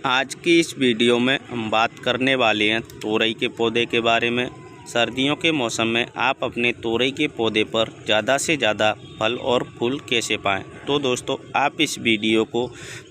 आज की इस वीडियो में हम बात करने वाले हैं तोरई के पौधे के बारे में। सर्दियों के मौसम में आप अपने तोरई के पौधे पर ज़्यादा से ज़्यादा फल और फूल कैसे पाएं। तो दोस्तों आप इस वीडियो को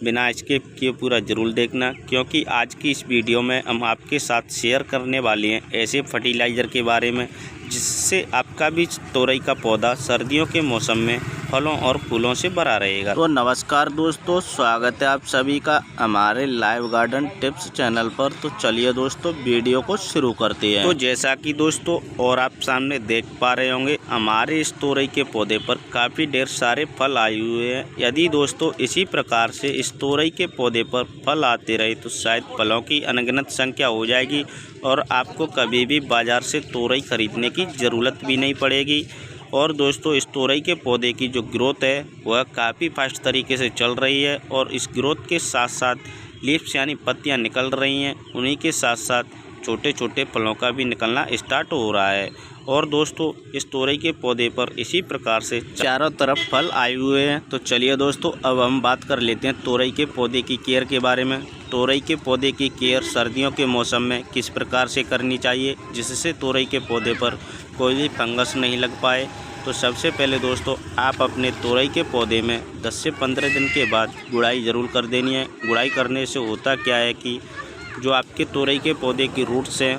बिना स्किप किए पूरा ज़रूर देखना, क्योंकि आज की इस वीडियो में हम आपके साथ शेयर करने वाले हैं ऐसे फर्टिलाइज़र के बारे में जिससे आपका भी तोरई का पौधा सर्दियों के मौसम में फलों और फूलों से भरा रहेगा। तो नमस्कार दोस्तों, स्वागत है आप सभी का हमारे लाइव गार्डन टिप्स चैनल पर। तो चलिए दोस्तों वीडियो को शुरू करते हैं। तो जैसा कि दोस्तों और आप सामने देख पा रहे होंगे, हमारे इस तोरई के पौधे पर काफ़ी ढेर सारे फल आए हुए हैं। यदि दोस्तों इसी प्रकार से इस तोरई के पौधे पर फल आते रहे तो शायद फलों की अनगिनत संख्या हो जाएगी और आपको कभी भी बाज़ार से तोरई खरीदने की ज़रूरत भी नहीं पड़ेगी। और दोस्तों इस तोरई के पौधे की जो ग्रोथ है वह काफ़ी फास्ट तरीके से चल रही है और इस ग्रोथ के साथ साथ लीव्स यानी पत्तियां निकल रही हैं, उन्हीं के साथ साथ छोटे छोटे फलों का भी निकलना स्टार्ट हो रहा है। और दोस्तों इस तोरई के पौधे पर इसी प्रकार से चारों तरफ फल आए हुए हैं। तो चलिए दोस्तों अब हम बात कर लेते हैं तोरई के पौधे की केयर के बारे में। तोरई के पौधे की केयर सर्दियों के मौसम में किस प्रकार से करनी चाहिए जिससे तोरई के पौधे पर कोई भी फंगस नहीं लग पाए। तो सबसे पहले दोस्तों आप अपने तोरई के पौधे में 10 से 15 दिन के बाद गुड़ाई ज़रूर कर देनी है। गुड़ाई करने से होता क्या है कि जो आपके तोरई के पौधे की रूट्स हैं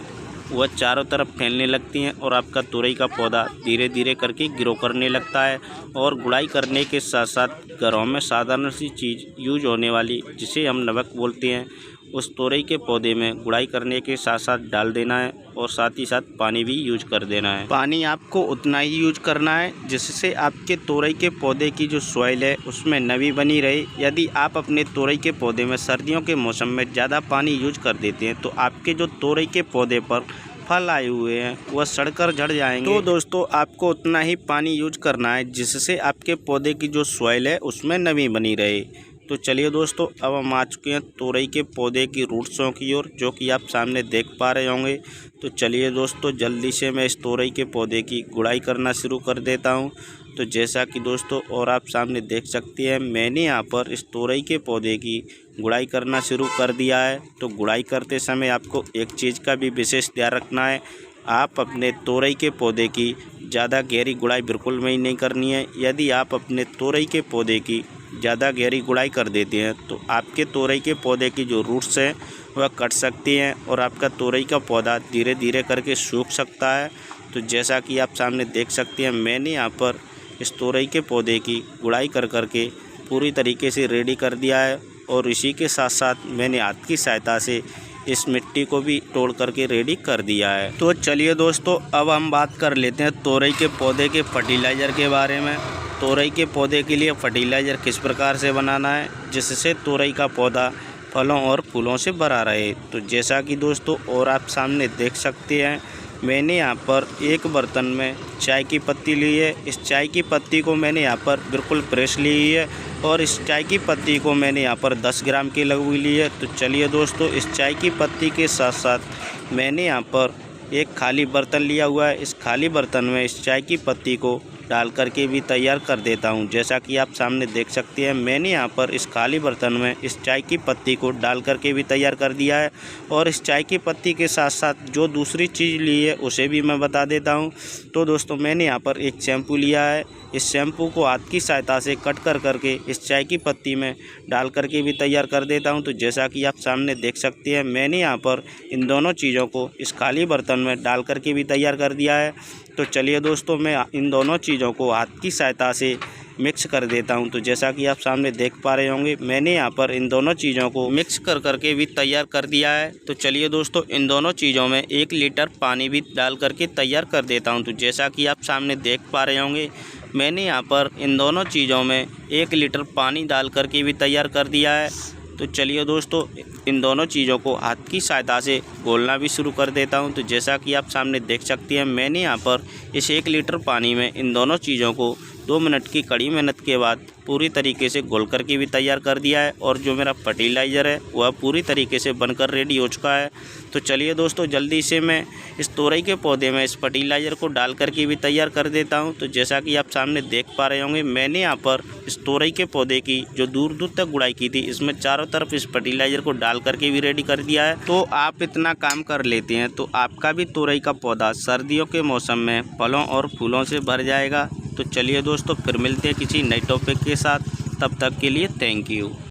वह चारों तरफ फैलने लगती हैं और आपका तोरई का पौधा धीरे धीरे करके ग्रो करने लगता है। और गुड़ाई करने के साथ साथ घरों में साधारण सी चीज़ यूज होने वाली जिसे हम नमक बोलते हैं, उस तोरई के पौधे में गुड़ाई करने के साथ साथ डाल देना है और साथ ही साथ पानी भी यूज कर देना है। पानी आपको उतना ही यूज करना है जिससे आपके तोरई के पौधे की जो सॉइल है उसमें नमी बनी रहे। यदि आप अपने तोरई के पौधे में सर्दियों के मौसम में ज़्यादा पानी यूज कर देते हैं तो आपके जो तोरई के पौधे पर फल आए हुए हैं वह सड़कर झड़ जाएंगे। तो दोस्तों आपको उतना ही पानी यूज करना है जिससे आपके पौधे की जो सॉइल है उसमें नमी बनी रहे। तो चलिए दोस्तों अब हम आ चुके हैं तोरई के पौधे की रूट्सों की ओर, जो कि आप सामने देख पा रहे होंगे। तो चलिए दोस्तों जल्दी से मैं इस तोरई के पौधे की गुड़ाई करना शुरू कर देता हूं। तो जैसा कि दोस्तों और आप सामने देख सकते हैं, मैंने यहां पर इस तोरई के पौधे की गुड़ाई करना शुरू कर दिया है। तो गुड़ाई करते समय आपको एक चीज़ का भी विशेष ध्यान रखना है, आप अपने तोरई के पौधे की ज़्यादा गहरी गुड़ाई बिल्कुल भी नहीं करनी है। यदि आप अपने तोरई के पौधे की ज़्यादा गहरी गुड़ाई कर देते हैं तो आपके तोरई के पौधे की जो रूट्स हैं वह कट सकती हैं और आपका तोरई का पौधा धीरे धीरे करके सूख सकता है। तो जैसा कि आप सामने देख सकते हैं, मैंने यहाँ पर इस तोरई के पौधे की गुड़ाई कर करके पूरी तरीके से रेडी कर दिया है और इसी के साथ साथ मैंने हाथ की सहायता से इस मिट्टी को भी तोड़ करके रेडी कर दिया है। तो चलिए दोस्तों अब हम बात कर लेते हैं तोरई के पौधे के फर्टिलाइज़र के बारे में। तोरई के पौधे के लिए फर्टिलाइज़र किस प्रकार से बनाना है जिससे तोरई का पौधा फलों और फूलों से भरा रहे। तो जैसा कि दोस्तों और आप सामने देख सकते हैं, मैंने यहाँ पर एक बर्तन में चाय की पत्ती ली है। इस चाय की पत्ती को मैंने यहाँ पर बिल्कुल फ्रेश ली है और इस चाय की पत्ती को मैंने यहाँ पर 10 ग्राम की लगी हुई ली है। तो चलिए दोस्तों इस चाय की पत्ती के साथ साथ मैंने यहाँ पर एक खाली बर्तन लिया हुआ है। इस खाली बर्तन में इस चाय की पत्ती को डाल करके भी तैयार कर देता हूं। जैसा कि आप सामने देख सकते हैं, मैंने यहां पर इस खाली बर्तन में इस चाय की पत्ती को डाल करके भी तैयार कर दिया है। और इस चाय की पत्ती के साथ साथ जो दूसरी चीज़ ली है उसे भी मैं बता देता हूं। तो दोस्तों मैंने यहां पर एक शैम्पू लिया है। इस शैम्पू को हाथ की सहायता से कट कर करके इस चाय की पत्ती में डाल करके भी तैयार कर देता हूं। तो जैसा कि आप सामने देख सकते हैं, मैंने यहाँ पर इन दोनों चीज़ों को इस खाली बर्तन में डाल करके भी तैयार कर दिया है। तो चलिए दोस्तों मैं इन दोनों चीज़ों को हाथ की सहायता से मिक्स कर देता हूं। तो जैसा कि आप सामने देख पा रहे होंगे, मैंने यहाँ पर इन दोनों चीज़ों को मिक्स कर करके भी तैयार कर दिया है। तो चलिए दोस्तों इन दोनों चीज़ों में 1 लीटर पानी भी डाल करके तैयार कर देता हूं। तो जैसा कि आप सामने देख पा रहे होंगे, मैंने यहाँ पर इन दोनों चीज़ों में 1 लीटर पानी डाल करके भी तैयार कर दिया है। तो चलिए दोस्तों इन दोनों चीज़ों को हाथ की सहायता से घोलना भी शुरू कर देता हूं। तो जैसा कि आप सामने देख सकते हैं, मैंने यहाँ पर इस 1 लीटर पानी में इन दोनों चीज़ों को 2 मिनट की कड़ी मेहनत के बाद पूरी तरीके से घोल करके भी तैयार कर दिया है और जो मेरा फर्टिलाइज़र है वह पूरी तरीके से बनकर रेडी हो चुका है। तो चलिए दोस्तों, जल्दी से मैं इस तोरई के पौधे में इस फर्टिलाइज़र को डाल करके भी तैयार कर देता हूं। तो जैसा कि आप सामने देख पा रहे होंगे, मैंने यहाँ पर इस तोरई के पौधे की जो दूर दूर तक गुड़ाई की थी, इसमें चारों तरफ इस फर्टिलाइज़र को डाल करके भी रेडी कर दिया है। तो आप इतना काम कर लेते हैं तो आपका भी तोरई का पौधा सर्दियों के मौसम में फलों और फूलों से भर जाएगा। तो चलिए दोस्तों, फिर मिलते हैं किसी नए टॉपिक के साथ। तब तक के लिए थैंक यू।